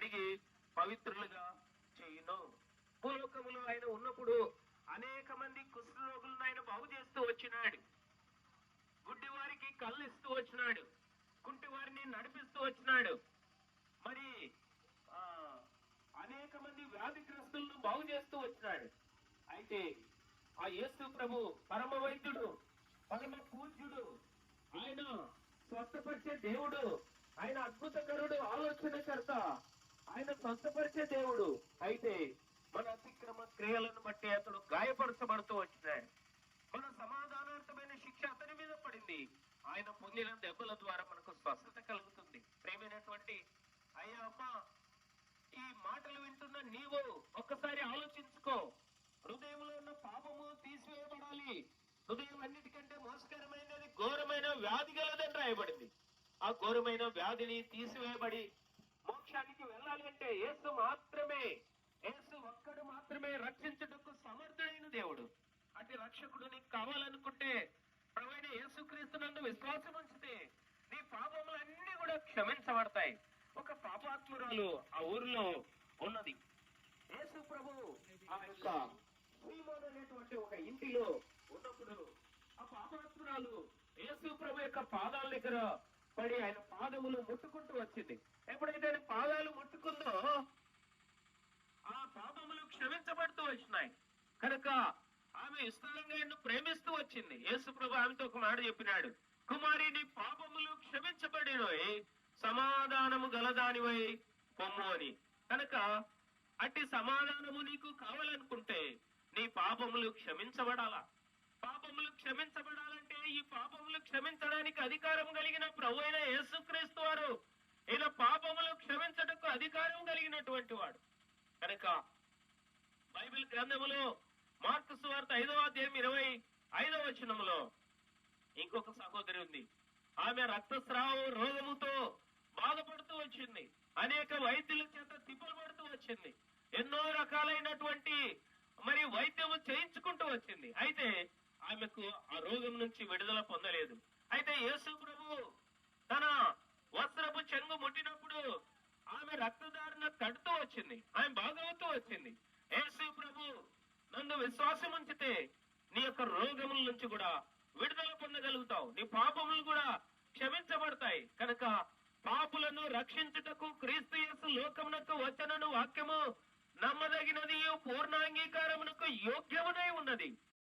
కడిగి పవిత్రులుగా చేయును. భూలోకములో ఆయన ఉన్నప్పుడు అనేక మంది కుష్ఠరోగులను ఆయన బాగు చేస్తూ వచ్చినాడు. గుడ్డి వారికి కళ్ళు ఇస్తూ వచ్చినాడు. కుంటి వారిని నడిపిస్తూ వచ్చినాడు. మరి అనేక మంది వ్యాధిగ్రస్తులను బాగు చేస్తూ వచ్చినాడు. అయితే ఆ యేసు ప్రభు పరమ వైద్యుడు, పరమ పూజ్యుడు, ఆయన స్వస్థపరిచే దేవుడు, ఆయన అద్భుతకరుడు, ఆలోచనకర్త, ఆయన స్వస్థపరిచే దేవుడు. అయితే మన అతిక్రమ క్రియలను బట్టి అతడు గాయపరచబడుతూ వచ్చినాడు. మన సమాధానార్థమైన శిక్ష అతని మీద పడింది. ఆయన పొందిన దెబ్బల ద్వారా మనకు స్వస్థత కలుగుతుంది. ప్రేమైనటువంటి అయ్యా అమ్మ, ఈ మాటలు వింటున్న నీవు ఒక్కసారి ఆలోచించుకో. హృదయంలో ఉన్న పాపము తీసివేయబడాలి. హృదయం అన్నిటికంటే మోసకరమైనది, ఘోరమైన వ్యాధి గలదని రాయబడింది. ఆ ఘోరమైన వ్యాధిని తీసివేయబడి మోక్షానికి వెళ్ళాలి అంటే యేసు మాత్రమే, యేసు ఒక్కడు మాత్రమే రక్షించుటకు సమర్థుడైన దేవుడు. అటు రక్షకుడు నీకు కావాలనుకుంటే ప్రభువైన యేసుక్రీస్తునందు విశ్వాసం ఉంచితే నీ పాపములన్నీ కూడా క్షమించబడతాయి. ఒక పాపాత్మురాలు ఆ ఊరిలో ఉన్నది. యేసు ప్రభు ఆ యొక్క సీమోను అనేటువంటి ఒక ఇంటిలో ఉన్నప్పుడు ఆ పాపాత్మురాలు యేసు ప్రభు యొక్క పాదాల దగ్గర పడి ఆయన పాదములు ముట్టుకుంటూ వచ్చింది. ఎప్పుడైతే ఆయన పాదాలు ముట్టుకుందో ఆ పాపములు క్షమించబడుతూ వచ్చినాయి. కనుక ఆమె విస్తారంగా ఆయన్ను ప్రేమిస్తూ వచ్చింది. యేసు ప్రభు ఆమెతో ఒక మాట చెప్పినాడు, కుమారి నీ పాపములు క్షమించబడినవి, సమాధానము గలదానివై పొమ్ము అని. కనుక అట్టి సమాధానము నీకు కావాలనుకుంటే నీ పాపములు క్షమించబడాలా. పాపములు క్షమించబడాలంటే ఈ పాపములు క్షమించడానికి అధికారం కలిగిన ప్రభు అయిన యేసుక్రీస్తు వారు, ఈయన పాపములు క్షమించటకు అధికారం కలిగినటువంటి వాడు. కనుక బైబిల్ గ్రంథములో మార్కు సువార్త 5వ అధ్యాయం 25వ వచనములో ఇంకొక సహోదరి ఉంది. ఆమె రక్తస్రావ రోగముతో బాధపడుతూ వచ్చింది. అనేక వైద్యుల చేత తిప్పలు పడుతూ వచ్చింది. ఎన్నో రకాలైనటువంటి మరి వైద్యము చేయించుకుంటూ వచ్చింది. అయితే ఆమెకు ఆ రోగం నుంచి విడుదల పొందలేదు. అయితే యేసు ప్రభు తన వస్త్రపు చెంగు ముట్టినప్పుడు ఆమె రక్తధారణ తడుతూ వచ్చింది. ఆమె బాగవుతూ వచ్చింది. యేసు ప్రభు నన్ను విశ్వాసం ఉంచితే నీ యొక్క రోగముల నుంచి కూడా విడుదల పొందగలుగుతావు. నీ పాపములు కూడా క్షమించబడతాయి. కనుక పాపులను రక్షించుటకు క్రీస్తు యేసు లోకమునకు వచ్చనను వాక్యము నమ్మదగినది, పూర్ణాంగీకారమునకు యోగ్యమునై ఉన్నది.